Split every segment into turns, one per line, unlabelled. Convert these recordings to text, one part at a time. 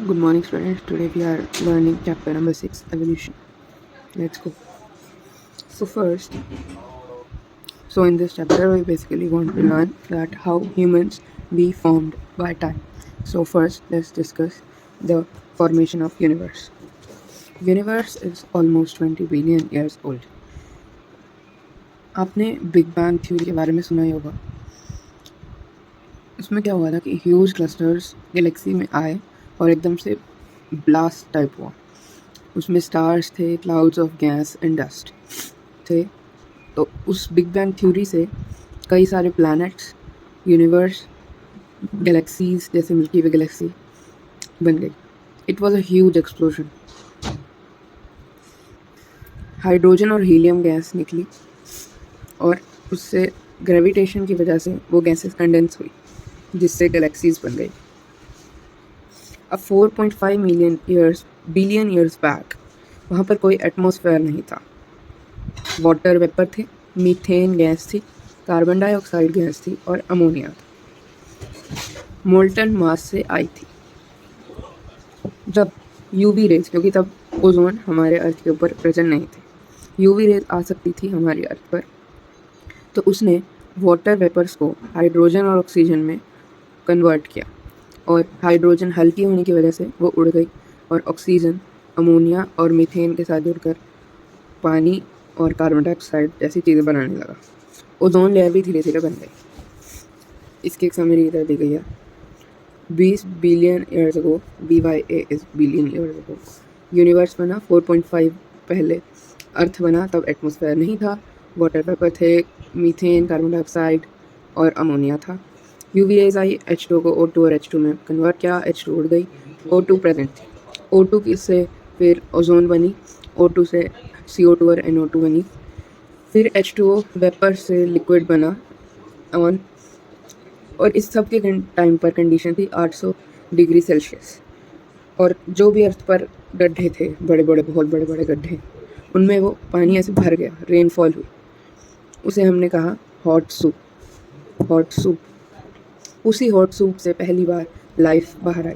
Good morning, students. Today we are learning chapter number 6, evolution. Let's go. So first, in this chapter we basically want to learn that how humans we formed by time. So first, let's discuss the formation of universe. Universe is almost 20 billion years old. आपने big bang theory के बारे में सुना ही होगा. इसमें क्या हुआ था कि ह्यूज क्लस्टर्स गैलेक्सी में आए और एकदम से ब्लास्ट टाइप हुआ. उसमें स्टार्स थे, clouds of gas and dust थे. तो उस बिग बैंग थ्योरी से कई सारे प्लैनेट्स, यूनिवर्स, गैलेक्सीज जैसे मिल्की वे गैलेक्सी बन गई. It was a huge explosion. Hydrogen और हीलियम गैस निकली और उससे ग्रेविटेशन की वजह से वो गैसेस कंडेंस हुई, जिससे गैलेक्सीज बन गई. अब 4.5 बिलियन ईयर्स बैक वहाँ पर कोई एटमॉस्फेयर नहीं था. वाटर वेपर थे, मीथेन गैस थी, कार्बन डाइऑक्साइड गैस थी और अमोनिया था. मोल्टन मास से आई थी. जब यूवी रेज, क्योंकि तब ओजोन हमारे अर्थ के ऊपर प्रेजेंट नहीं थे, यूवी रेज आ सकती थी हमारी अर्थ पर, तो उसने वाटर वेपर्स को हाइड्रोजन और ऑक्सीजन में कन्वर्ट किया और हाइड्रोजन हल्की होने की वजह से वो उड़ गई और ऑक्सीजन अमोनिया और मीथेन के साथ जुड़कर पानी और कार्बन डाइऑक्साइड जैसी चीज़ें बनाने लगा. ओजोन लेयर भी धीरे धीरे बन गई. इसकी एक समरी इधर दी गई है. 20 billion years ago, BYA is billion years ago, universe बना. 4.5 पहले अर्थ बना, तब एटमॉस्फेयर नहीं था, वाटर वेपर थे, मीथेन, कार्बन डाइऑक्साइड और अमोनिया था. यूवी रेज आई, H2 को O2 और H2 में कन्वर्ट किया, H2 उड़ गई, O2 प्रेजेंट थी. O2 से फिर ओजोन बनी, O2 से CO2 और NO2 बनी, फिर H2O वेपर से लिक्विड बना ऑन. और इस सब के टाइम पर कंडीशन थी 800 डिग्री सेल्सियस. और जो भी अर्थ पर गड्ढे थे, बड़े बड़े, बहुत बड़े बड़े गड्ढे, उनमें वो पानी ऐसे भर गया, रेनफॉल हुई. उसे हमने कहा हॉट सूप. उसी हॉट सूप से पहली बार लाइफ बाहर आई.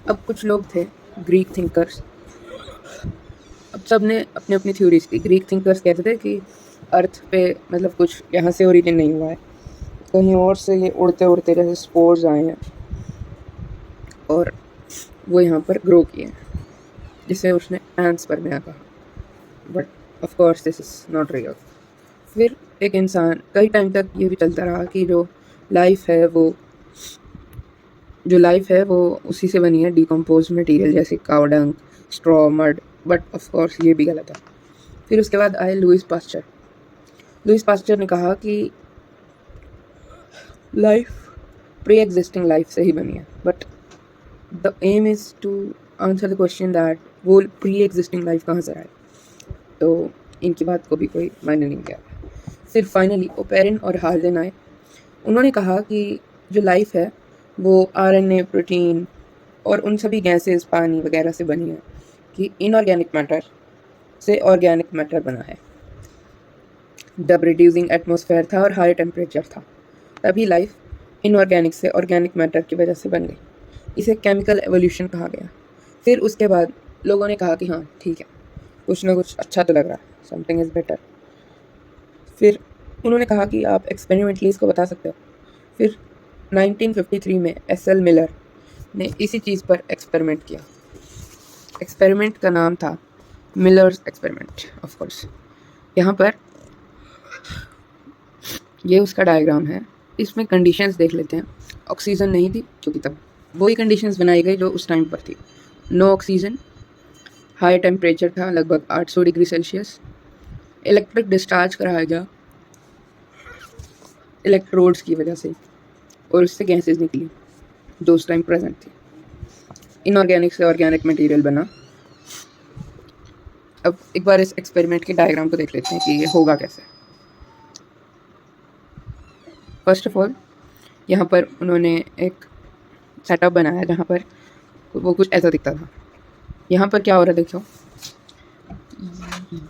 अब कुछ लोग थे ग्रीक थिंकर्स. अब सब ने अपनी अपनी थ्योरीज की. ग्रीक थिंकर्स कहते थे कि अर्थ पे मतलब कुछ यहाँ से ओरिजिन नहीं हुआ है, कहीं और से ये उड़ते उड़ते जैसे स्पोर्स आए हैं और वो यहाँ पर ग्रो किए हैं, जिसे उसने एंट्स पर नया कहा. But of course this is not real. फिर एक इंसान, कई टाइम तक ये भी चलता रहा कि जो लाइफ है वो उसी से बनी है, डिकम्पोज मटेरियल जैसे cow dung, straw, mud. But of course ये भी गलत है. फिर उसके बाद आए लुइस पास्चर ने कहा कि लाइफ प्री एग्जिस्टिंग लाइफ से ही बनी है. But the aim is to answer the question that वो प्री एग्जिस्टिंग लाइफ कहाँ से आए. तो इनकी बात को भी कोई मायने नहीं किया. फिर फाइनली ओपेरिन और हार्जन आए. उन्होंने कहा कि जो लाइफ है वो RNA, प्रोटीन और उन सभी गैसेस, पानी वगैरह से बनी है, कि इनऑर्गेनिक मैटर से ऑर्गेनिक मैटर बना है. जब रिड्यूसिंग एटमॉस्फेयर था और हाई टेम्परेचर था, तभी लाइफ इनऑर्गेनिक से ऑर्गेनिक मैटर की वजह से बन गई. इसे केमिकल एवोल्यूशन कहा गया. फिर उसके बाद लोगों ने कहा कि हाँ ठीक है, कुछ ना कुछ अच्छा तो लग रहा है, समथिंग इज़ बेटर. फिर उन्होंने कहा कि आप एक्सपेरिमेंटली इसको बता सकते हो. फिर 1953 में SL मिलर ने इसी चीज़ पर एक्सपेरिमेंट किया. एक्सपेरिमेंट का नाम था मिलर्स एक्सपेरिमेंट. ऑफ कोर्स यहाँ पर ये उसका डायग्राम है. इसमें कंडीशंस देख लेते हैं. ऑक्सीजन नहीं थी, क्योंकि तब वही कंडीशंस बनाई गई जो उस टाइम पर थी. नो ऑक्सीजन, हाई टेम्परेचर था, लगभग 800 डिग्री सेल्सियस. इलेक्ट्रिक डिस्चार्ज कराया गया इलेक्ट्रोड्स की वजह से, और उससे गैसेस निकली जो उस टाइम प्रेजेंट थी. इनऑर्गेनिक से ऑर्गेनिक मटेरियल बना. अब एक बार इस एक्सपेरिमेंट के डायग्राम को देख लेते हैं कि ये होगा कैसे. फर्स्ट ऑफ ऑल यहाँ पर उन्होंने एक सेटअप बनाया जहाँ पर वो कुछ ऐसा दिखता था. यहाँ पर क्या हो रहा है देखो.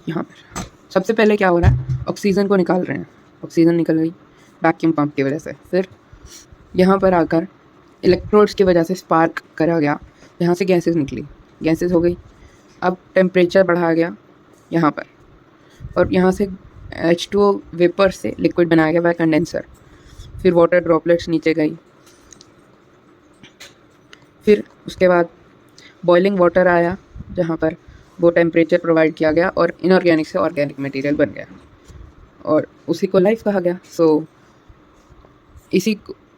यहाँ पर सबसे पहले क्या हो रहा है, ऑक्सीजन को निकाल रहे हैं. ऑक्सीजन निकल गई वैक्यूम पंप की वजह से. फिर यहाँ पर आकर इलेक्ट्रोड्स की वजह से स्पार्क करा गया, यहाँ से गैसेस निकली, गैसेस हो गई। अब टेम्परेचर बढ़ा गया यहाँ पर, और यहाँ से H2O वेपर से लिक्विड बनाया गया बाय कंडेंसर। फिर वाटर ड्रॉपलेट्स नीचे गई। फिर उसके बाद बॉइलिंग वाटर आया, जहाँ पर वो टेम्परेचर प्रोवाइड किया गया और इनऑर्गेनिक से ऑर्गेनिक मटेरियल बन गया, और उसी को लाइफ कहा गया। सो इसी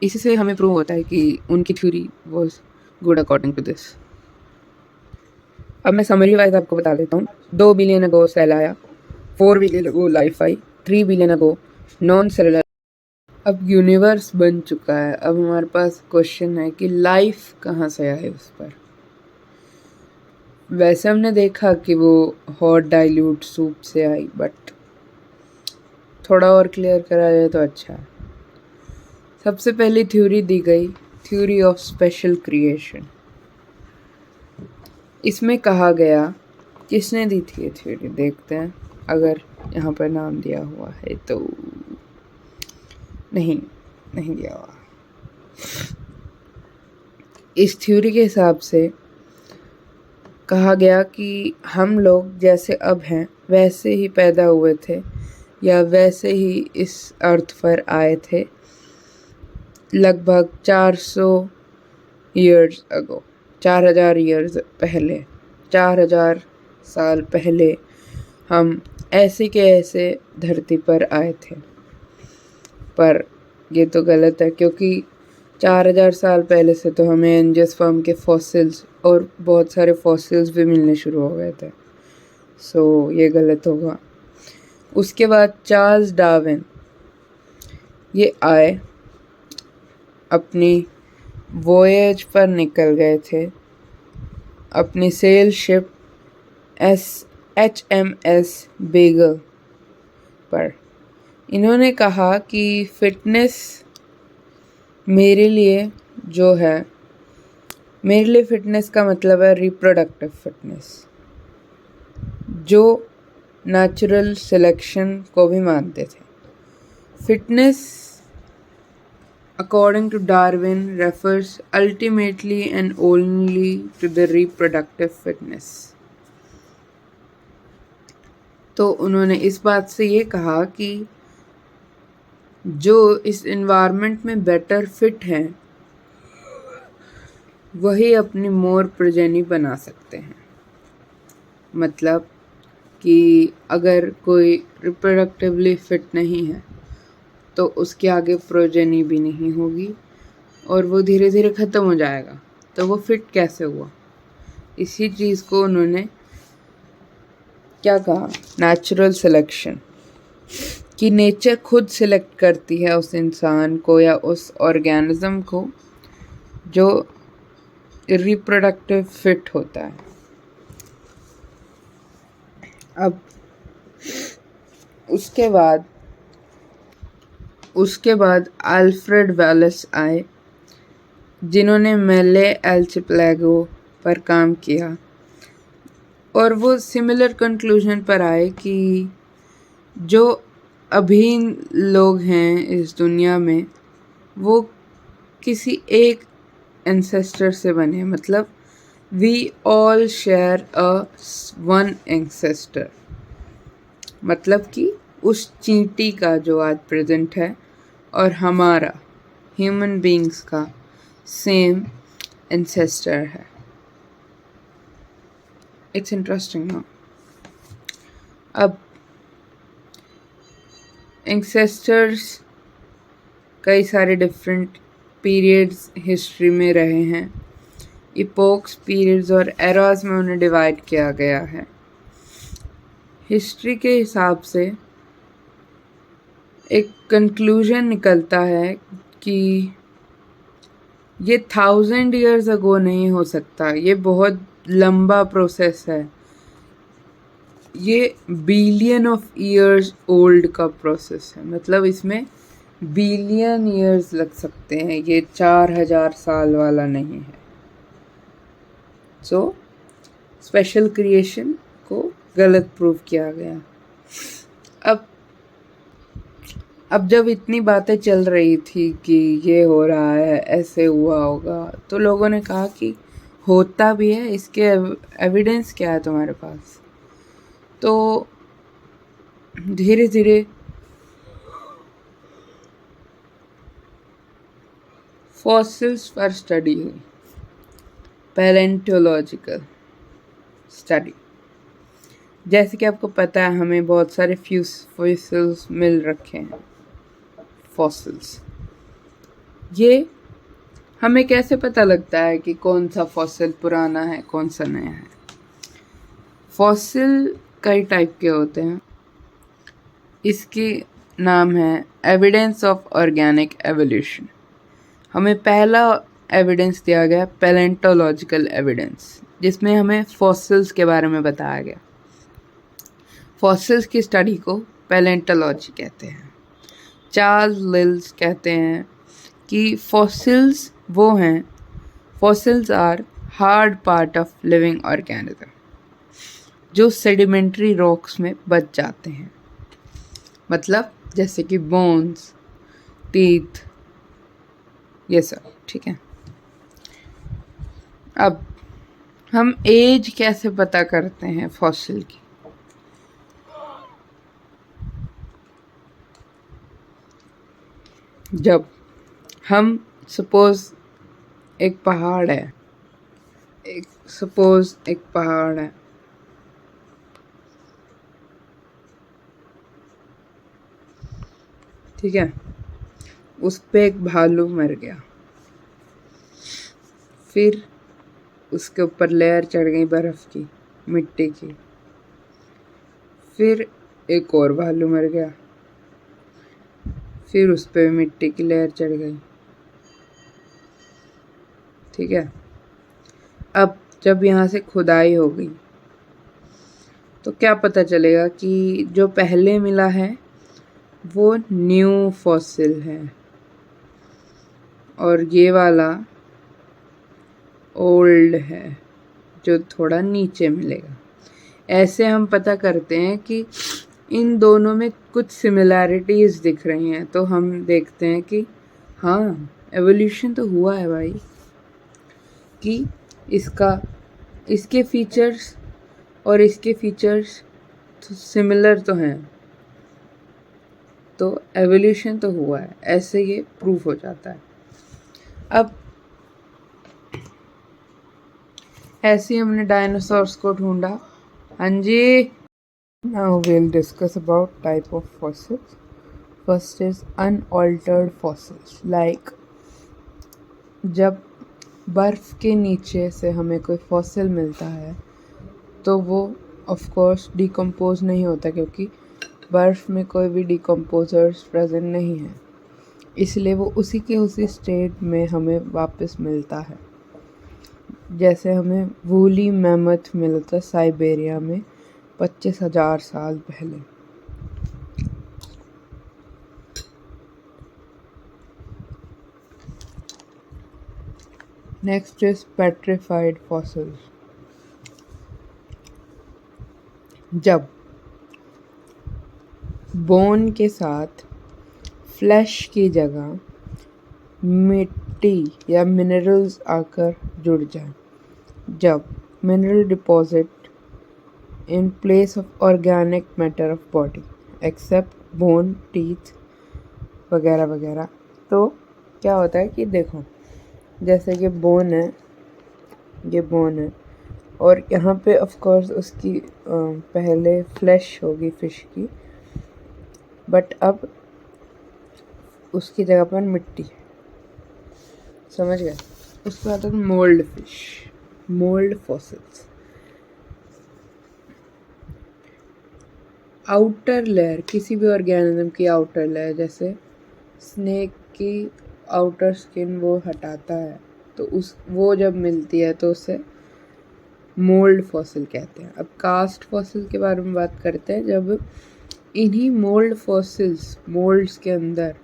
से हमें प्रूव होता है कि उनकी theory was good according to this. अब मैं समरी वाइज आपको बता देता हूँ। 2 बिलियन अगो सेल आया, 4 billion ago life I, 3 billion ago non cellular. अब यूनिवर्स बन चुका है। अब हमारे पास क्वेश्चन है कि लाइफ कहाँ से आई उस पर। वैसे हमने देखा कि वो हॉट डाइल्यूट सूप से आई, बट थोड़ा और क्लियर करा जाए तो अच्छा है। सबसे पहली थ्योरी दी गई, थ्योरी ऑफ स्पेशल क्रिएशन। इसमें कहा गया, किसने दी थी ये थ्योरी, देखते हैं अगर यहाँ पर नाम दिया हुआ है तो। नहीं दिया हुआ। इस थ्योरी के हिसाब से कहा गया कि हम लोग जैसे अब हैं वैसे ही पैदा हुए थे, या वैसे ही इस अर्थ पर आए थे लगभग 400 ईयर्स अगो, 4000 ईयर्स पहले, 4000 साल पहले हम ऐसे के ऐसे धरती पर आए थे। पर ये तो गलत है, क्योंकि 4000 साल पहले से तो हमें एंजियोस्पर्म के फॉसिल्स और बहुत सारे फॉसिल्स भी मिलने शुरू हो गए थे। सो ये गलत होगा। उसके बाद चार्ल्स डार्विन ये आए, अपनी वॉयेज पर निकल गए थे, अपनी सेल शिप HMS बेगल पर। इन्होंने कहा कि फिटनेस मेरे लिए फिटनेस का मतलब है रिप्रोडक्टिव फिटनेस, जो नेचुरल सिलेक्शन को भी मानते थे। Fitness according to Darwin refers ultimately and only to the reproductive fitness। तो उन्होंने इस बात से ये कहा कि जो इस इन्वायरमेंट में बेटर फिट हैं वही अपनी मोर प्रोजेनी बना सकते हैं। मतलब कि अगर कोई रिप्रोडक्टिवली फिट नहीं है तो उसके आगे प्रोजेनी भी नहीं होगी और वो धीरे धीरे ख़त्म हो जाएगा। तो वो फिट कैसे हुआ? इसी चीज़ को उन्होंने क्या कहा, नेचुरल सिलेक्शन, कि नेचर खुद सिलेक्ट करती है उस इंसान को या उस ऑर्गेनिज्म को जो रिप्रोडक्टिव फिट होता है। अब उसके बाद अल्फ्रेड वेलेस आए, जिन्होंने मेले आर्चिपेलागो पर काम किया, और वो सिमिलर कंक्लूजन पर आए कि जो अभी लोग हैं इस दुनिया में वो किसी एक एंसेस्टर से बने। मतलब we all share one ancestor, मतलब कि उस चींटी का जो आज प्रेजेंट है और हमारा ह्यूमन बीइंग्स का सेम एंसेस्टर है। इट्स इंटरेस्टिंग ना। अब एंसेस्टर्स कई सारे डिफरेंट पीरियड्स हिस्ट्री में रहे हैं। इपोक्स, पीरियड्स और एराज में उन्हें डिवाइड किया गया है। हिस्ट्री के हिसाब से एक कंक्लूजन निकलता है कि ये 1000 ईयर्स अगो नहीं हो सकता, ये बहुत लंबा प्रोसेस है, ये बिलियन ऑफ ईयर्स ओल्ड का प्रोसेस है। मतलब इसमें बिलियन ईयर्स लग सकते हैं, ये 4000 साल वाला नहीं है। सो स्पेशल क्रिएशन को गलत प्रूव किया गया। अब जब इतनी बातें चल रही थी कि ये हो रहा है, ऐसे हुआ होगा, तो लोगों ने कहा कि होता भी है, इसके एविडेंस क्या है तुम्हारे पास? तो धीरे धीरे फॉसिल्स पर स्टडी हुई, पैलेंटोलॉजिकल स्टडी। जैसे कि आपको पता है हमें बहुत सारे फॉसिल्स मिल रखे हैं। फॉसिल्स ये हमें कैसे पता लगता है कि कौन सा फॉसिल पुराना है कौन सा नया है? फॉसिल कई टाइप के होते हैं। इसकी नाम है एविडेंस ऑफ ऑर्गेनिक एवोल्यूशन। हमें पहला एविडेंस दिया गया पैलेंटोलॉजिकल एविडेंस, जिसमें हमें फॉसिल्स के बारे में बताया गया। फॉसिल्स की स्टडी को पैलेंटोलॉजी कहते हैं। चार्ल्स लिल्स कहते हैं कि फॉसिल्स वो हैं, fossils are hard part of living organism जो सेडिमेंट्री रॉक्स में बच जाते हैं। मतलब जैसे कि बोन्स, टीथ, ये सब। ठीक है, अब हम एज कैसे पता करते हैं फॉसिल की? जब हम सपोज एक पहाड़ है, एक पहाड़ है, ठीक है, उस पे एक भालू मर गया, फिर उसके ऊपर लेयर चढ़ गई बर्फ की, मिट्टी की, फिर एक और भालू मर गया, फिर उस पे मिट्टी की लेयर चढ़ गई। ठीक है, अब जब यहाँ से खुदाई हो गई तो क्या पता चलेगा कि जो पहले मिला है वो न्यू फॉसिल है और ये वाला ओल्ड है जो थोड़ा नीचे मिलेगा। ऐसे हम पता करते हैं कि इन दोनों में कुछ सिमिलैरिटीज़ दिख रही हैं, तो हम देखते हैं कि हाँ एवोल्यूशन तो हुआ है भाई, कि इसके फीचर्स और इसके फीचर्स तो सिमिलर तो हैं, तो एवोल्यूशन तो हुआ है, ऐसे ये प्रूफ हो जाता है। अब ऐसे ही हमने डायनासोर्स को ढूंढा। हाँ जी, now we'll discuss about type of fossils. First is unaltered fossils, like जब बर्फ़ के नीचे से हमें कोई फॉसिल मिलता है तो वो ऑफ कोर्स डिकम्पोज नहीं होता, क्योंकि बर्फ़ में कोई भी डिकम्पोजर्स प्रेजेंट नहीं है, इसलिए वो उसी के उसी स्टेट में हमें वापस मिलता है। जैसे हमें वूली मैमथ मिला था साइबेरिया में 25,000 साल पहले। Next is petrified fossils. जब बोन के साथ फ्लैश की जगह मिट्टी या मिनरल्स आकर जुड़ जाए, जब mineral deposit in place of organic matter of body except bone, teeth वगैरह वगैरह। तो क्या होता है कि देखो, जैसे कि बोन है, ये बोन है और यहाँ पे ऑफ कोर्स उसकी पहले फ्लैश होगी फिश की, बट अब उसकी जगह पर मिट्टी है, समझ गए? उसके बाद mould fish, mould fossils. Outer layer, किसी भी ऑर्गेनिज्म की आउटर लेयर, जैसे स्नेक की आउटर स्किन वो हटाता है, तो वो जब मिलती है तो उसे मोल्ड फॉसिल कहते हैं। अब कास्ट फॉसिल के बारे में बात करते हैं। जब इन्हीं मोल्ड फॉसिल्स, मोल्ड्स के अंदर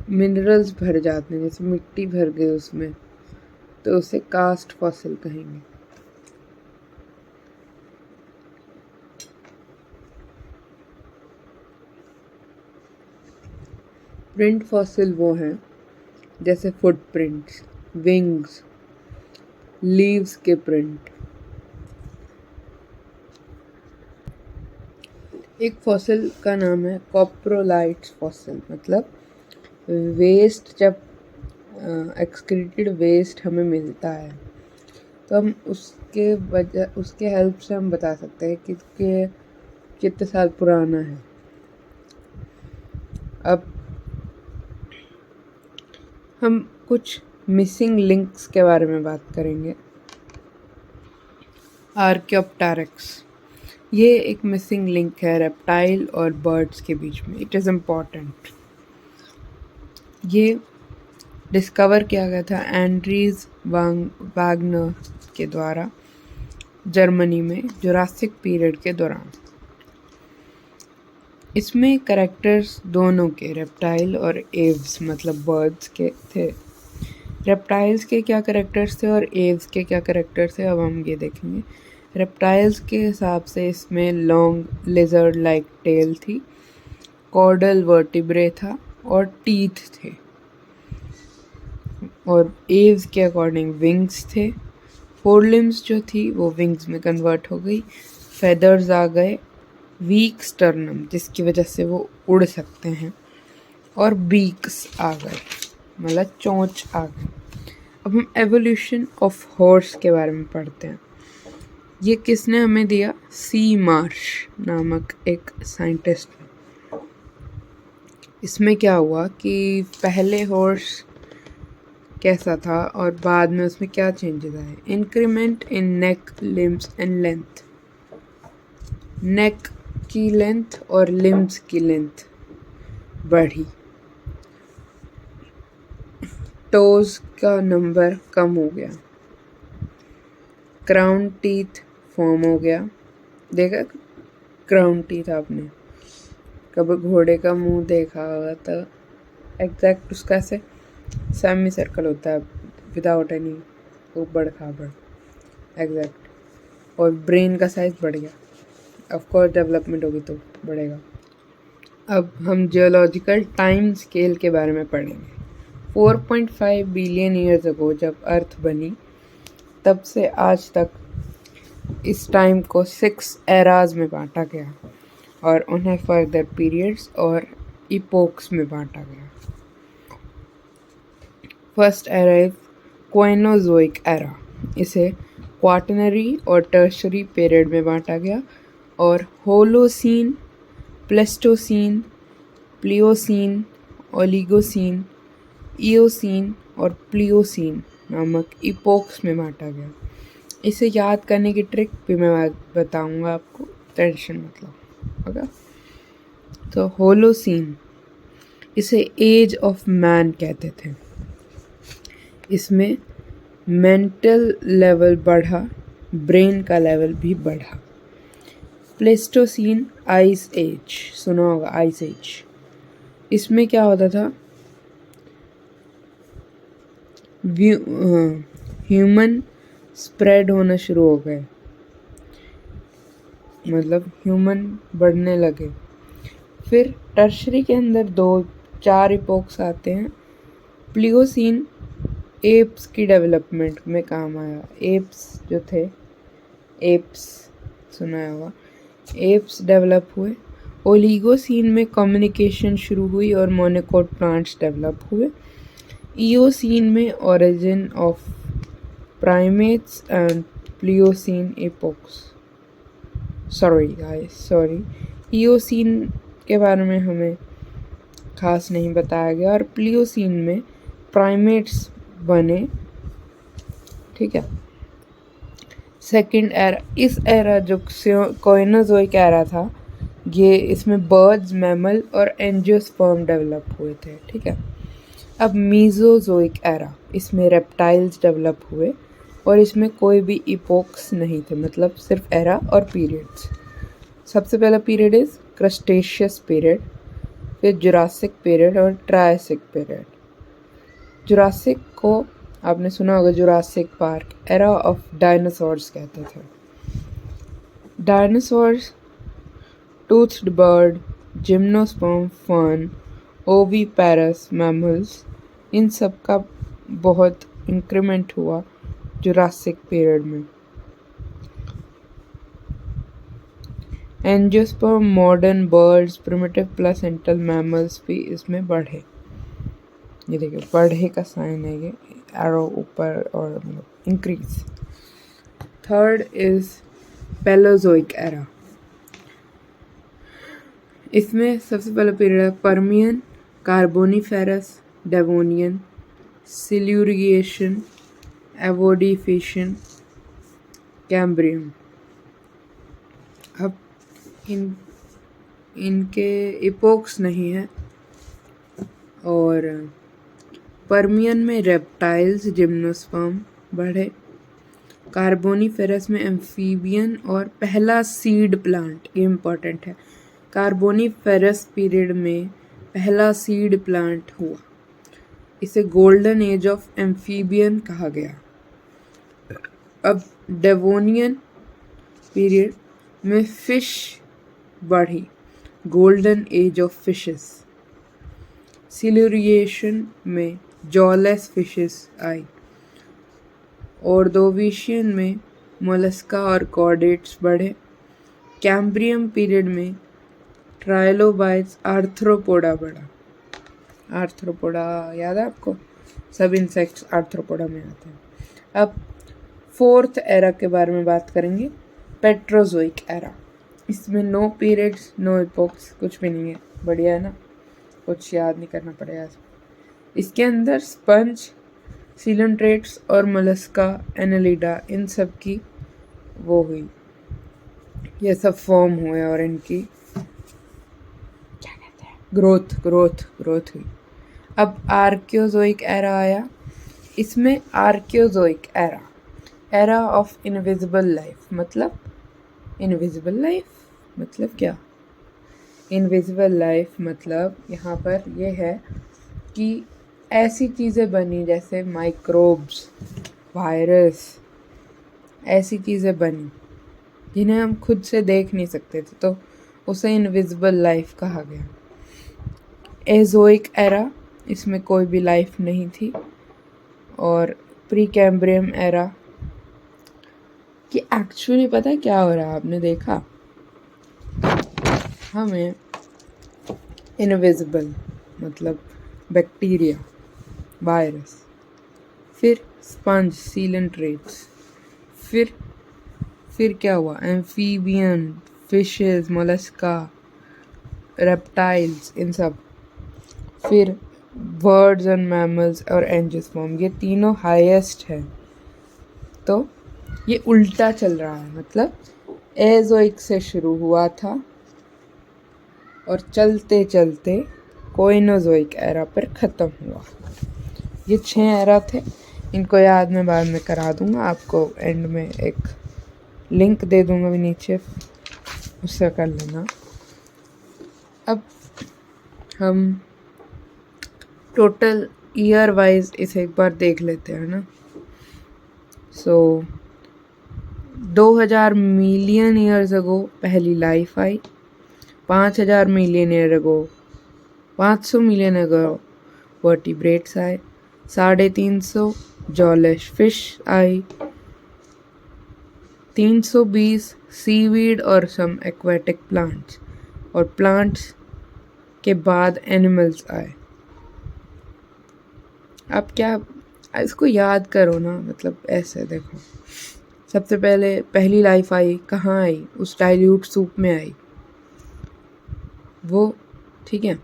मिनरल्स भर जाते हैं, जैसे मिट्टी भर गई उसमें, तो उसे कास्ट फॉसिल कहेंगे। प्रिंट फॉसिल वो हैं जैसे फुटप्रिंट्स, विंग्स, लीव्स के प्रिंट। एक फॉसिल का नाम है कॉप्रोलाइट्स फॉसिल, मतलब वेस्ट, जब एक्सक्रीटेड वेस्ट हमें मिलता है तो हम उसके हेल्प से हम बता सकते हैं कि कितने साल पुराना है। अब हम कुछ मिसिंग लिंक्स के बारे में बात करेंगे। आर्कियोप्टेरिक्स, ये एक मिसिंग लिंक है रेप्टाइल और बर्ड्स के बीच में। It is important. ये डिस्कवर किया गया था एंड्रीज वागनर के द्वारा जर्मनी में जुरासिक पीरियड के दौरान। इसमें कैरेक्टर्स दोनों के, रेप्टाइल और एव्स मतलब बर्ड्स के थे। रेप्टाइल्स के क्या कैरेक्टर्स थे और एव्स के क्या कैरेक्टर्स थे, अब हम ये देखेंगे। रेप्टाइल्स के हिसाब से इसमें लॉन्ग लिजर्ड लाइक टेल थी, कॉर्डल वर्टिब्रे था और टीथ थे। और एव्स के अकॉर्डिंग विंग्स थे। फोरलिम्स जो थी वो विंग्स में कन्वर्ट हो गई, फेदर्स आ गए, वीक स्टर्नम जिसकी वजह से वो उड़ सकते हैं, और बीक्स आ गए मतलब चोंच आ गई। अब हम एवोल्यूशन ऑफ हॉर्स के बारे में पढ़ते हैं। ये किसने हमें दिया? सी मार्श नामक एक साइंटिस्ट ने। इसमें क्या हुआ कि पहले हॉर्स कैसा था और बाद में उसमें क्या चेंजेस आए। Increment in neck, limbs and length. Neck की लेंथ और लिम्स की लेंथ बढ़ी। टोज का नंबर कम हो गया। क्राउन टीथ फॉर्म हो गया। देखा क्राउन टीथ आपने? कभी घोड़े का मुंह देखा होगा तो एग्जैक्ट उसका ऐसे सेमी सर्कल होता है विदाउट एनी ऊबड़ खाबड़, एग्जैक्ट। और ब्रेन का साइज बढ़ गया, ऑफ कोर्स डेवलपमेंट होगी तो बढ़ेगा। अब हम जियोलॉजिकल टाइम स्केल के बारे में पढ़ेंगे। 4.5 बिलियन ईयर्स अगो जब अर्थ बनी तब से आज तक इस टाइम को 6 एराज में बांटा गया और उन्हें फर्दर पीरियड्स और इपोक्स में बांटा गया। First era is Cenozoic era. इसे क्वाटरनरी और टर्शरी पीरियड में बांटा गया और Holocene, Pleistocene, Pliocene, Oligocene, Eocene और प्लियोसीन नामक इपोक्स में बांटा गया। इसे याद करने की ट्रिक भी मैं बताऊंगा आपको, टेंशन मत लो। ओके, तो होलोसीन, इसे एज ऑफ मैन कहते थे। इसमें मेंटल लेवल बढ़ा, ब्रेन का लेवल भी बढ़ा। प्लेस्टोसीन, आइस एज, सुना होगा आइस एज। इसमें क्या होता था, ह्यूमन स्प्रेड होना शुरू हो गए, मतलब ह्यूमन बढ़ने लगे। फिर टर्शरी के अंदर 2-4 इपोक्स आते हैं। प्लियोसीन एप्स की डेवलपमेंट में काम आया। एप्स जो थे, एप्स सुना होगा, एप्स डेवलप हुए। ओलिगोसीन में कम्युनिकेशन शुरू हुई और मोनोकोट प्लांट्स डेवलप हुए। इयोसीन में origin of primates and Pliocene epochs. Sorry, Eocene के बारे में हमें खास नहीं बताया गया और प्लियोसीन में प्राइमेट्स बने, ठीक है। सेकंड एरा, इस एरा जो काइनोजोइक एरा था, ये इसमें बर्ड्स, मैमल और एंजियोस्पर्म डेवलप हुए थे, ठीक है। अब मीजोजोइक एरा, इसमें रेप्टाइल्स डेवलप हुए और इसमें कोई भी इपोक्स नहीं थे, मतलब सिर्फ एरा और पीरियड्स। सबसे पहला पीरियड इज क्रस्टेशियस पीरियड, फिर जुरासिक पीरियड और ट्रायसिक पीरियड। जुरासिक को आपने सुना होगा Jurassic Park, era of dinosaurs कहते थे। Dinosaurs, toothed bird, gymnosperm, fern, oviparous mammals, इन सब का बहुत इंक्रीमेंट हुआ जुरासिक पीरियड में। Angiosperm, modern birds, primitive placental mammals भी इसमें बढ़े। ये देखिए बढ़े का साइन है, ये एरो ऊपर और increase. Third is Palaeozoic era. इसमें सबसे पहला पीरियड है Permian, Carboniferous, Devonian, Silurian, Ordovician, Cambrian. अब इनके इपोक्स नहीं है। और पर्मियन में रेप्टाइल्स, जिम्नोस्पर्म बढ़े। कार्बोनिफेरस में एम्फीबियन और पहला सीड प्लांट, ये इम्पोर्टेंट है। कार्बोनिफेरस पीरियड में पहला सीड प्लांट हुआ। इसे गोल्डन एज ऑफ एम्फीबियन कहा गया। अब डेवोनियन पीरियड में फिश बढ़ी, गोल्डन एज ऑफ फिशेस। सिल्यूरिएशन में जॉलेस फिशेस आई। ऑर्डोविशियन में मोलस्का और कॉर्डेट्स बढ़े। कैम्ब्रियम पीरियड में ट्राइलोबाइट्स, आर्थ्रोपोडा बढ़ा। आर्थ्रोपोडा याद है आपको? सब इंसेक्ट्स आर्थ्रोपोडा में आते हैं। अब फोर्थ एरा के बारे में बात करेंगे, पेट्रोजोइक एरा। इसमें नो पीरियड्स, नो इपोक्स, कुछ भी नहीं है। बढ़िया है ना, कुछ याद नहीं करना पड़ेगा। इसके अंदर स्पंज, सीलेंट्रेट्स और मोलस्का, एनेलिडा, इन सब की वो हुई, ये सब फॉर्म हुए और इनकी क्या कहते हैं ग्रोथ हुई। अब आर्कियोजोइक एरा आया। इसमें Archaeozoic era of invisible life. मतलब इनविजिबल लाइफ मतलब क्या? इनविजिबल लाइफ मतलब यहाँ पर ये है कि ऐसी चीज़ें बनी जैसे माइक्रोब्स, वायरस, ऐसी चीज़ें बनी जिन्हें हम खुद से देख नहीं सकते थे, तो उसे इनविजिबल लाइफ कहा गया। एजोइक एरा, इसमें कोई भी लाइफ नहीं थी। और प्री कैम्ब्रियम एरा कि एक्चुअली पता है क्या हो रहा है, आपने देखा? हमें इनविजिबल मतलब बैक्टीरिया, वायरस, फिर स्पंज, सीलेंट्रेट्स, फिर क्या हुआ? एम्फीबियन, फिशेस, मोलस्का, रेप्टाइल्स, इन सब, फिर बर्ड्स एंड मैमल्स और एंजियोस्पर्म, ये तीनों हाईएस्ट है। तो ये उल्टा चल रहा है, मतलब एजोइक से शुरू हुआ था और चलते चलते कोइनोजोइक एरा पर ख़त्म हुआ। ये 6 एरा थे, इनको याद मैं बाद में करा दूंगा आपको। एंड में एक लिंक दे दूंगा भी नीचे, उससे कर लेना। अब हम टोटल ईयर वाइज इसे एक बार देख लेते हैं ना। 2000 मिलियन ईयर्स अगो पहली life I. 5000 million year ago, 500 million ago vertebrates आए। 350 जॉलेस फिश आई। 320 सीवीड और सम एक्वेटिक प्लांट्स, और प्लांट्स के बाद एनिमल्स आए। अब क्या इसको याद करो ना, मतलब ऐसे देखो, सबसे पहले पहली लाइफ आई, कहाँ आई? उस डाइल्यूट सूप में आई वो, ठीक है।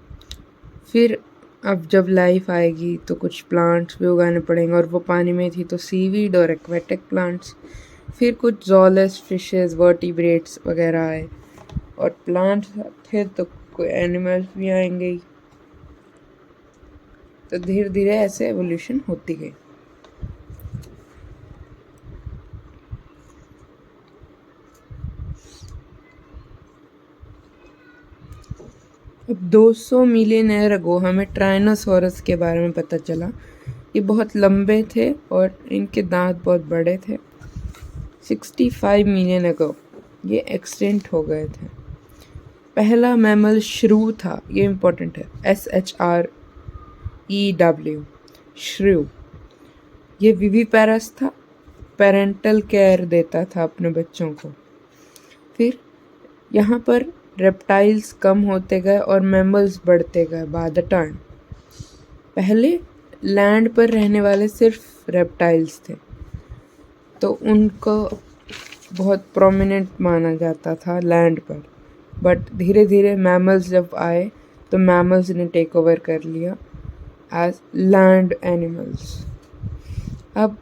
फिर अब जब लाइफ आएगी तो कुछ प्लांट्स भी उगाने पड़ेंगे, और वो पानी में थी तो सीवीड और एक्वेटिक प्लांट्स। फिर कुछ जॉलेस फिशेस, वर्टिब्रेट्स वगैरह आए, और प्लांट्स थे तो कोई एनिमल्स भी आएंगे ही। तो धीरे धीरे ऐसे एवोल्यूशन होती गई। अब 200 मिलियन ईयर अगो हमें ट्राइनोसॉरस के बारे में पता चला। ये बहुत लंबे थे और इनके दांत बहुत बड़े थे। 65 मिलियन अगो ये एक्सटिंक्ट हो गए थे। पहला मैमल श्रू था, ये इम्पोर्टेंट है, SHREW, श्रू। ये विविपेरस था पेरेंटल केयर देता था अपने बच्चों को। फिर यहाँ पर रेप्टाइल्स कम होते गए और मैमल्स बढ़ते गए बाय द टाइम। पहले लैंड पर रहने वाले सिर्फ रेप्टाइल्स थे, तो उनको बहुत प्रोमिनेंट माना जाता था लैंड पर। बट धीरे धीरे मैमल्स जब आए तो मैमल्स ने टेक ओवर कर लिया एज लैंड एनिमल्स। अब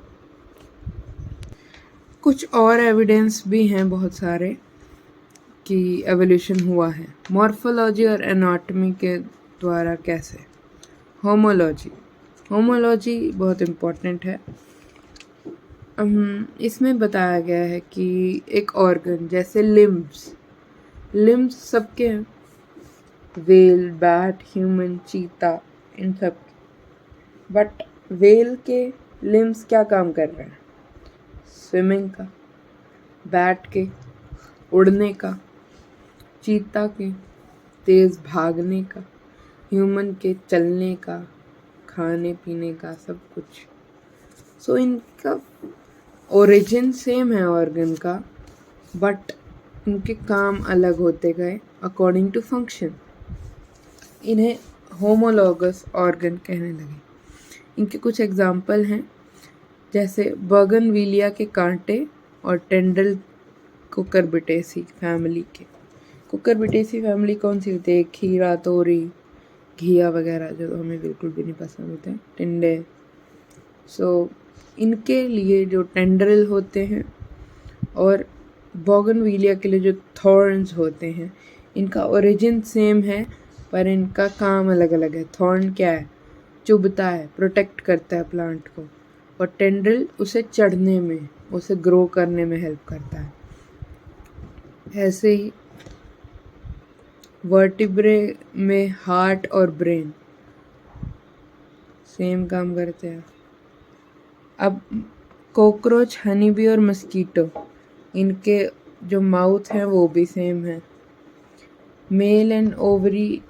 कुछ और एविडेंस भी हैं बहुत सारे कि एवोल्यूशन हुआ है। मॉर्फोलॉजी और एनाटॉमी के द्वारा कैसे। होमोलॉजी बहुत इम्पोर्टेंट है। इसमें बताया गया है कि एक ऑर्गन जैसे लिम्स सबके हैं, वेल, बैट, ह्यूमन, चीता, इन सब। बट वेल के लिम्स क्या काम कर रहे हैं? स्विमिंग का। बैट के उड़ने का, चीता के तेज भागने का, ह्यूमन के चलने का, खाने पीने का, सब कुछ। सो इनका ओरिजिन सेम है ऑर्गन का, बट इनके काम अलग होते गए अकॉर्डिंग टू फंक्शन। इन्हें होमोलॉगस ऑर्गन कहने लगे। इनके कुछ एग्जाम्पल हैं, जैसे बर्गनविलिया के कांटे और टेंडल कुकुरबिटेसी फैमिली के। कुकुरबिटेसी फैमिली कौन सी होती है? खीरा, तोरी, घिया वगैरह, जो हमें बिल्कुल भी नहीं पसंद होते हैं, टिंडे। सो इनके लिए जो टेंड्रिल होते हैं और बोगनविलिया के लिए जो थॉर्न्स होते हैं, इनका ओरिजिन सेम है पर इनका काम अलग अलग है। थॉर्न क्या है? चुभता है, प्रोटेक्ट करता है प्लांट को, और टेंड्रिल उसे चढ़ने में, उसे ग्रो करने में हेल्प करता है। ऐसे ही वर्टिब्रे में हार्ट और ब्रेन सेम काम करते हैं। अब कॉकरोच, हनी बी और मस्कीटो, इनके जो माउथ हैं वो भी सेम है। Male and ovary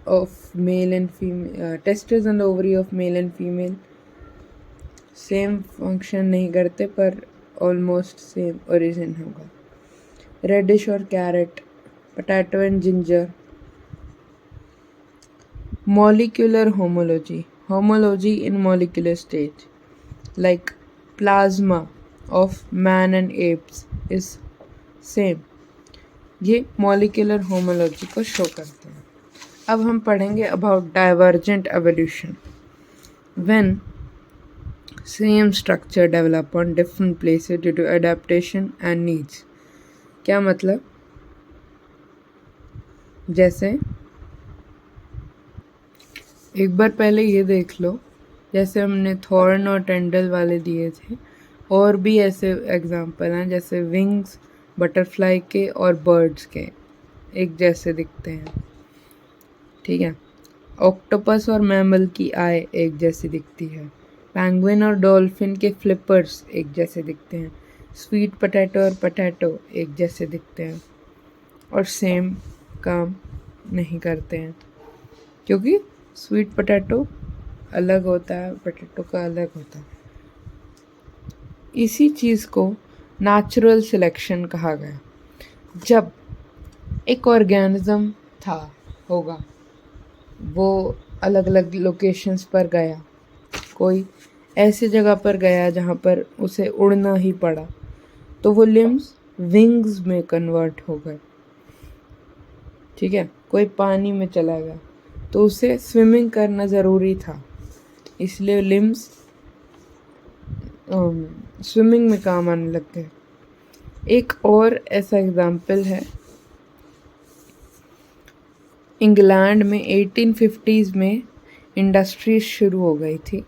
of male and female, testis and ovary of male and female same function नहीं करते पर ऑलमोस्ट सेम ओरिजिन होगा। रेडिश और carrot, potato and ginger. Molecular homology in molecular stage, like plasma of man and apes is same। ये molecular homology को show करते हैं। अब हम पढ़ेंगे about divergent evolution, when same structure develop on different places due to adaptation and needs. क्या मतलब? जैसे एक बार पहले ये देख लो, जैसे हमने थॉर्न और टेंडल वाले दिए थे, और भी ऐसे एग्जाम्पल हैं, जैसे विंग्स बटरफ्लाई के और बर्ड्स के एक जैसे दिखते हैं, ठीक है। ऑक्टोपस और मैमल की आई एक जैसी दिखती है। पेंगुइन और डॉल्फिन के फ्लिपर्स एक जैसे दिखते हैं। स्वीट पोटैटो और पोटैटो एक जैसे दिखते हैं और सेम काम नहीं करते हैं, क्योंकि स्वीट पोटैटो अलग होता है, पोटैटो का अलग होता है। इसी चीज़ को नेचुरल सिलेक्शन कहा गया। जब एक ऑर्गेनिज्म होगा, वो अलग अलग लोकेशंस पर गया, कोई ऐसी जगह पर गया जहाँ पर उसे उड़ना ही पड़ा, तो वो लिम्स विंग्स में कन्वर्ट हो गए, ठीक है। कोई पानी में चला गया तो उसे स्विमिंग करना ज़रूरी था, इसलिए लिम्स स्विमिंग में काम आने लग गए। एक और ऐसा एग्जाम्पल है, इंग्लैंड में 1850s में इंडस्ट्रीज शुरू हो गई थी।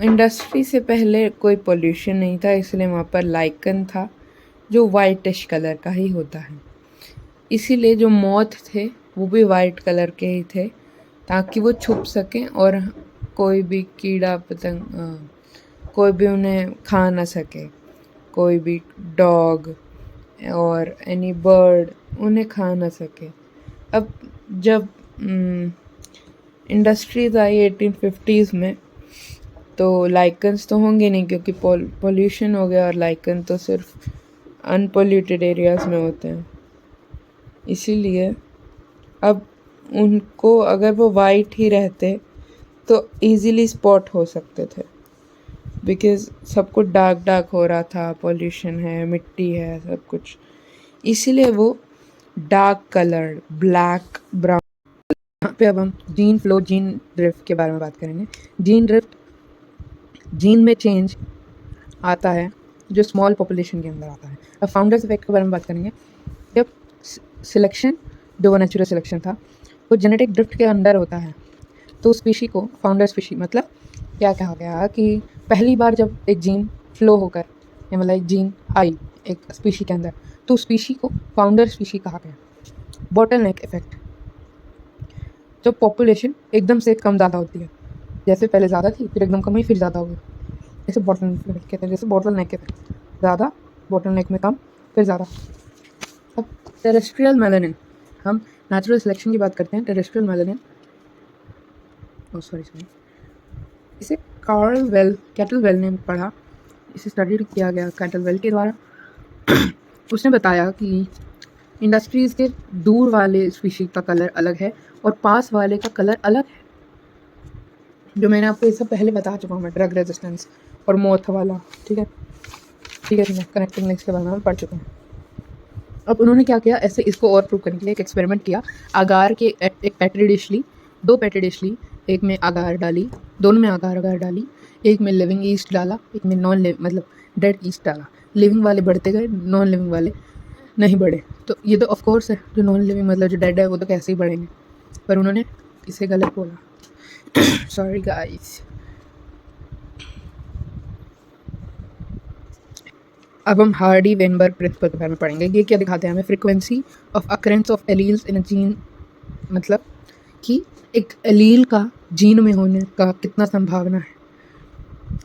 इंडस्ट्री से पहले कोई पोल्यूशन नहीं था, इसलिए वहाँ पर लाइकन था जो वाइटिश कलर का ही होता है। इसीलिए जो मॉथ थे वो भी वाइट कलर के ही थे, ताकि वो छुप सकें और कोई भी कीड़ा पतंग कोई भी उन्हें खा ना सके। कोई भी डॉग और एनी बर्ड उन्हें खा ना सके। अब जब इंडस्ट्रीज आई 1850s में, तो लाइकन्स तो होंगे नहीं क्योंकि पोल्यूशन हो गया, और लाइकन तो सिर्फ अनपोल्यूटेड एरियाज़ में होते हैं। इसीलिए अब उनको अगर वो वाइट ही रहते तो इजीली स्पॉट हो सकते थे, बिकॉज़ सब कुछ डार्क डार्क हो रहा था, पोल्यूशन है, मिट्टी है, सब कुछ। इसीलिए वो डार्क कलर्ड, ब्लैक, ब्राउन। यहाँ पे अब हम जीन फ्लो, जीन ड्रिफ्ट के बारे में बात करेंगे। जीन ड्रिफ्ट, जीन में चेंज आता है जो स्मॉल पॉपुलेशन के अंदर आता है। अब फाउंडर्स इफेक्ट के बारे में बात करेंगे। जब सिलेक्शन, जो वो नेचुरल सिलेक्शन था, वो जेनेटिक ड्रिफ्ट के अंदर होता है, तो स्पीशी को फाउंडर स्पीशी, मतलब क्या कहा गया कि पहली बार जब एक जीन फ्लो होकर, या मतलब एक जीन आई एक स्पीशी के अंदर, तो स्पीशी को फाउंडर स्पीशी कहा गया। बॉटलनेक इफेक्ट, जब पॉपुलेशन एकदम से कम ज़्यादा होती है, जैसे पहले ज़्यादा थी फिर एकदम कम हुई फिर ज़्यादा हो गई, जैसे बॉटलनेक इफेक्ट कहते हैं। जैसे बॉटलनेक इफेक्ट, ज़्यादा, बॉटलनेक में कम, फिर ज़्यादा। अब टेरेस्ट्रियल मेलानिन, हम नेचुरल सिलेक्शन की बात करते हैं। टेरेस्ट्रियल मेलानिन, सॉरी, इसे कैटलवेल ने पढ़ा, इसे स्टडी किया गया कैटलवेल के द्वारा। उसने बताया कि इंडस्ट्रीज़ के दूर वाले स्पीशीज का कलर अलग है और पास वाले का कलर अलग है। जो मैंने आपको ये सब पहले बता चुका हूँ, मैं ड्रग रेजिस्टेंस और मोथ वाला, ठीक है, कनेक्टिंग लिंक्स के बारे में पढ़ चुका हूँ। अब उन्होंने क्या किया, ऐसे इसको और प्रूव करने के लिए एक एक्सपेरिमेंट किया। आगार के एक पेट्री डिश ली, 2 पेट्री डिश ली, एक में आगार डाली, दोनों में आगार डाली, एक में लिविंग ईस्ट डाला, एक में नॉन लिविंग मतलब डेड ईस्ट डाला। लिविंग वाले बढ़ते गए, नॉन लिविंग वाले नहीं बढ़े। तो ये तो ऑफ कोर्स है, जो नॉन लिविंग मतलब जो डेड है वो तो कैसे ही बढ़ेंगे, पर उन्होंने इसे गलत बोला। Sorry guys. अब हम हार्डी वेनबर्ग प्रिंसिपल के बारे में पढ़ेंगे। ये क्या दिखाते हैं हमें, frequency of occurrence of alleles in a gene, मतलब कि एक एलील का जीन में होने का कितना संभावना है।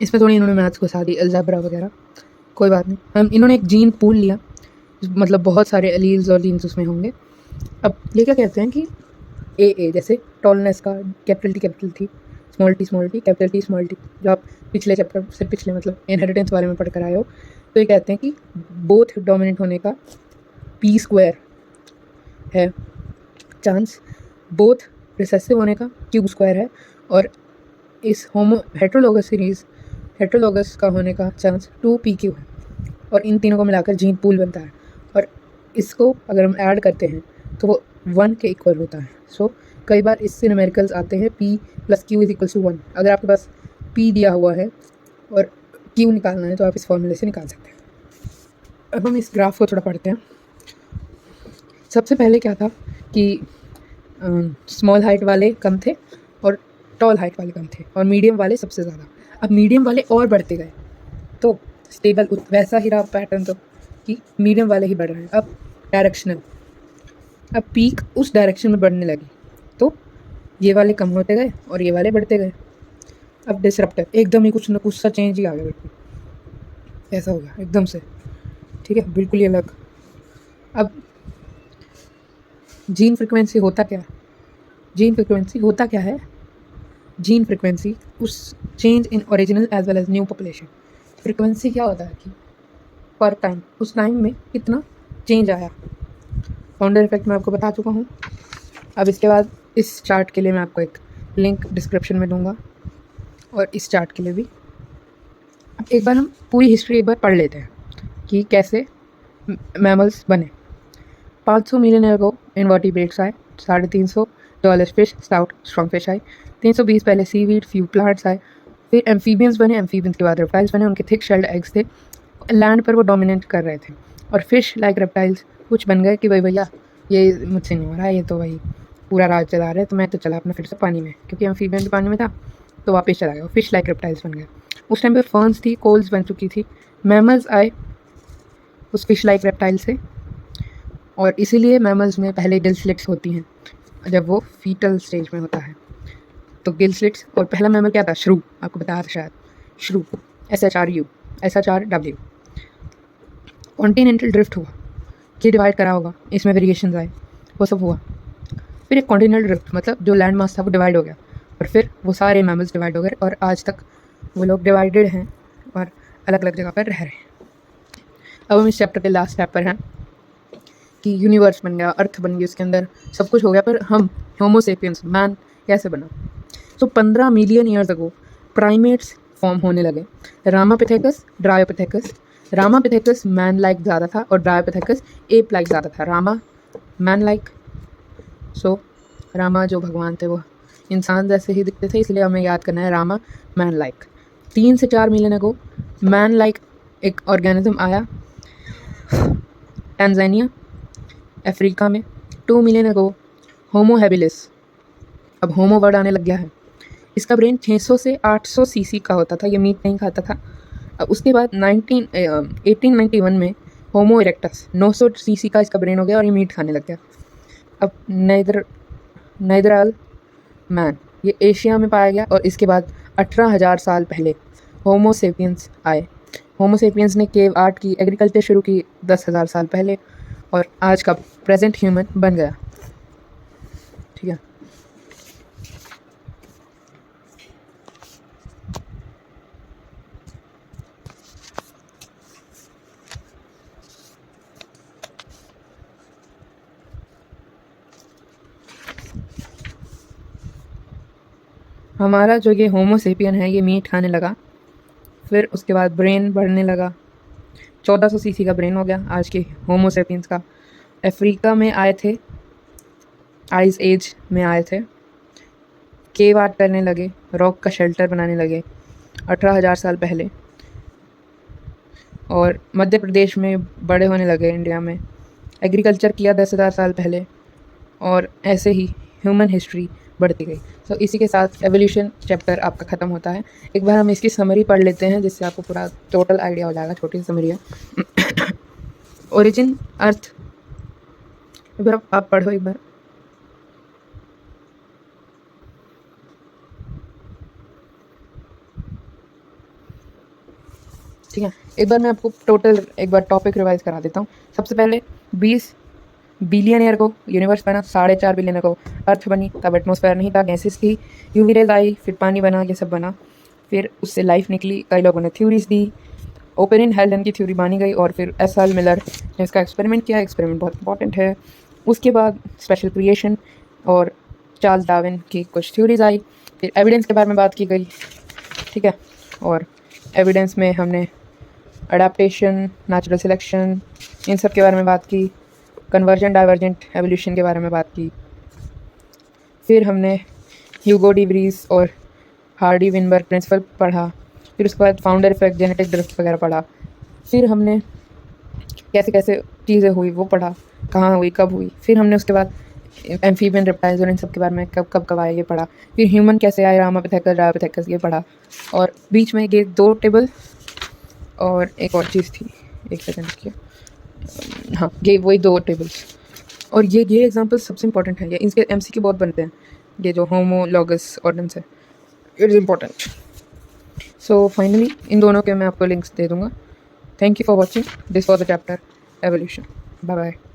इसमें थोड़ी इन्होंने मैथ्स को साथ दी, अलजेब्रा वगैरह, कोई बात नहीं। हम इन्होंने एक जीन पूल लिया, मतलब बहुत सारे एलील्स और जीन्स उसमें होंगे। अब ये क्या कहते हैं कि ए जैसे टॉलनेस का कैपिटल थी, small T, capital T, small T, जो आप पिछले चैप्टर से पिछले मतलब इनहेरिटेंस बारे में पढ़ कर आए हो। तो ये कहते हैं कि बोथ डोमिनेंट होने का p² है चांस, बोथ रिसेसिव होने का q² है, और इस हेट्रोलोगस का होने का चांस 2pq है। और इन तीनों को मिलाकर जीन पूल बनता है, और इसको अगर हम ऐड करते हैं तो वो 1 के इक्वल होता है। सो कई बार इससे न्यूमेरिकल्स आते हैं p + q = 1। अगर आपके पास p दिया हुआ है और q निकालना है तो आप इस फॉर्मूले से निकाल सकते हैं। अब हम इस ग्राफ को थोड़ा पढ़ते हैं। सबसे पहले क्या था कि स्मॉल हाइट वाले कम थे और टॉल हाइट वाले कम थे, और मीडियम वाले सबसे ज़्यादा। अब मीडियम वाले और बढ़ते गए, तो स्टेबल वैसा ही रहा पैटर्न, तो कि मीडियम वाले ही बढ़ रहे हैं। अब डायरेक्शनल, अब पीक उस डायरेक्शन में बढ़ने लगी, तो ये वाले कम होते गए और ये वाले बढ़ते गए। अब डिसरप्टिव, एकदम ही कुछ ना कुछ सा चेंज ही आ गया, बिल्कुल ऐसा हो गया एकदम से, ठीक है, बिल्कुल ही अलग। अब जीन फ्रिक्वेंसी होता क्या है, जीन फ्रिक्वेंसी उस change in original as well as new population. Frequency क्या होता है कि पर टाइम, उस टाइम में कितना चेंज आया। फाउंडर इफेक्ट मैं आपको बता चुका हूँ। अब इसके बाद इस चार्ट के लिए मैं आपको एक लिंक डिस्क्रिप्शन में दूंगा, और इस चार्ट के लिए भी। अब एक बार हम पूरी हिस्ट्री एक बार पढ़ लेते हैं कि कैसे मैमल्स बने। 500 मिलियन ईयर अगो इनवर्टिब्रेट्स आए, 350 jawless fish, stout strong fish आए, 320 पहले सीवीड, फ्यू प्लांट्स आए, फिर एम्फीबियंस बने, एम्फीबियंस के बाद रेप्टाइल्स बने, उनके थिक शेल्ड एग्स थे, लैंड पर वो डोमिनेट कर रहे थे, और फिश लाइक रेप्टाइल्स कुछ बन गए कि भाई भैया ये मुझसे नहीं हो रहा है, ये तो भाई पूरा राज चला रहे, तो मैं तो चला अपना फिर से पानी में, क्योंकि एम्फीबियन भी पानी में था तो वापस चला गया, फिश लाइक रेप्टाइल्स बन गए। उस टाइम पे फर्न्स थी, कोल्स बन चुकी थी, मैमल्स आए उस फिश लाइक रेप्टाइल से, और इसीलिए मैमल्स में पहले गिल स्लिट्स होती हैं जब वो फीटल स्टेज में होता है, तो गिल स्लिट्स। और पहला मैमल क्या था, श्रू, आपको बताया था शायद, श्रू, SHRU, कॉन्टिनेंटल ड्रिफ्ट हुआ, कि डिवाइड करा होगा, इसमें वेरिएशंस आए, वो सब हुआ। फिर एक कॉन्टिनेंटल ड्रिफ्ट, मतलब जो लैंड मास था वो डिवाइड हो गया, और फिर वो सारे मैमल्स डिवाइड हो गए, और आज तक वो लोग डिवाइडेड हैं और अलग अलग जगह पर रह रहे हैं। अब हम इस चैप्टर के लास्ट स्टेप पर हैं कि यूनिवर्स बन गया, अर्थ बन गई, उसके अंदर सब कुछ हो गया, पर हम होमो सेपियंस मैन कैसे बना। तो 15 million years ago primates form होने लगे। Ramapithecus, Dryopithecus. Ramapithecus man like ज़्यादा था और ड्रायोपिथेकस एप लाइक ज़्यादा था। रामा मैन लाइक, सो रामा जो भगवान थे वो इंसान जैसे ही दिखते थे, इसलिए हमें याद करना है रामा मैन लाइक। 3 से 4 मिलियन अगो मैन लाइक एक ऑर्गेनिज्म आया टैंजानिया अफ्रीका में। 2 मिलियन अगो होमो हैबिलिस, अब होमो वर्ड आने लग गया है। इसका ब्रेन 600 से 800 सीसी का होता था, ये मीट नहीं खाता था। अब उसके बाद 1891 में होमो इरेक्टस 900 सीसी का इसका ब्रेन हो गया और ये मीट खाने लग गया। अब नाइदरल मैन ये एशिया में पाया गया और इसके बाद 18,000 साल पहले होमो सेपियंस आए। होमो सेपियंस ने केव आर्ट की, एग्रीकल्चर शुरू की 10,000 साल पहले और आज का प्रेजेंट ह्यूमन बन गया। ठीक है, हमारा जो ये होमो सेपियन है ये मीट खाने लगा, फिर उसके बाद ब्रेन बढ़ने लगा। 1400 सीसी का ब्रेन हो गया आज के होमो सेपियंस का। अफ्रीका में आए थे, आइस एज में आए थे, केव आर्ट करने लगे, रॉक का शेल्टर बनाने लगे 18,000 साल पहले, और मध्य प्रदेश में बड़े होने लगे इंडिया में। एग्रीकल्चर किया 10,000 साल पहले और ऐसे ही ह्यूमन हिस्ट्री बढ़ती गई। तो इसी के साथ एवोल्यूशन चैप्टर आपका ख़त्म होता है। एक बार हम इसकी समरी पढ़ लेते हैं जिससे आपको पूरा टोटल आइडिया हो जाएगा। छोटी सी समरी है। ओरिजिन अर्थ, एक बार आप पढ़ो एक बार। ठीक है, एक बार मैं आपको टोटल एक बार टॉपिक रिवाइज करा देता हूँ। सबसे पहले 20 बिलियन ईयर को यूनिवर्स बना, 4.5 बिलियन को अर्थ बनी, तब एटमॉस्फेयर नहीं था, गैसेस थी, यूवी रेज आई, फिर पानी बना, ये सब बना, फिर उससे लाइफ निकली। कई लोगों ने थ्योरीज दी, ओपेरिन हेल्डन की थ्योरी मानी गई और फिर एस.एल. मिलर ने इसका एक्सपेरिमेंट किया। एक्सपेरिमेंट बहुत इंपॉर्टेंट है। उसके बाद स्पेशल क्रिएशन और चार्ल्स डार्विन की कुछ थ्योरीज आई। फिर एविडेंस के बारे में बात की गई। ठीक है, और एविडेंस में हमने अडेप्टेशन, नेचुरल सिलेक्शन, इन सब के बारे में बात की। कन्वर्जेंट डाइवर्जेंट एवोल्यूशन के बारे में बात की। फिर हमने ह्यूगो डी व्रीज और हार्डी विनबर्ग प्रिंसिपल पढ़ा। फिर उसके बाद फाउंडर इफेक्ट, जेनेटिक ड्रिफ्ट वगैरह पढ़ा। फिर हमने कैसे कैसे चीज़ें हुई वो पढ़ा, कहाँ हुई, कब हुई। फिर हमने उसके बाद एम्फीबियन, रेप्टाइल्स और इन सब के बारे में कब आए ये पढ़ा। फिर ह्यूमन कैसे आए, रामापिथेकस, ड्रायोपिथेकस, ये पढ़ा। और बीच में ये 2 टेबल और एक और चीज़ थी, एक सेकंड की, हाँ ये वही 2 टेबल्स। और ये एग्जांपल सबसे इंपॉर्टेंट है, ये इनके एमसीक्यू बहुत बनते हैं। ये जो होमोलॉगस ऑर्डेंस है, it is important. So finally इन दोनों के मैं आपको लिंक्स दे दूँगा। Thank you for watching, this was the chapter evolution. Bye bye.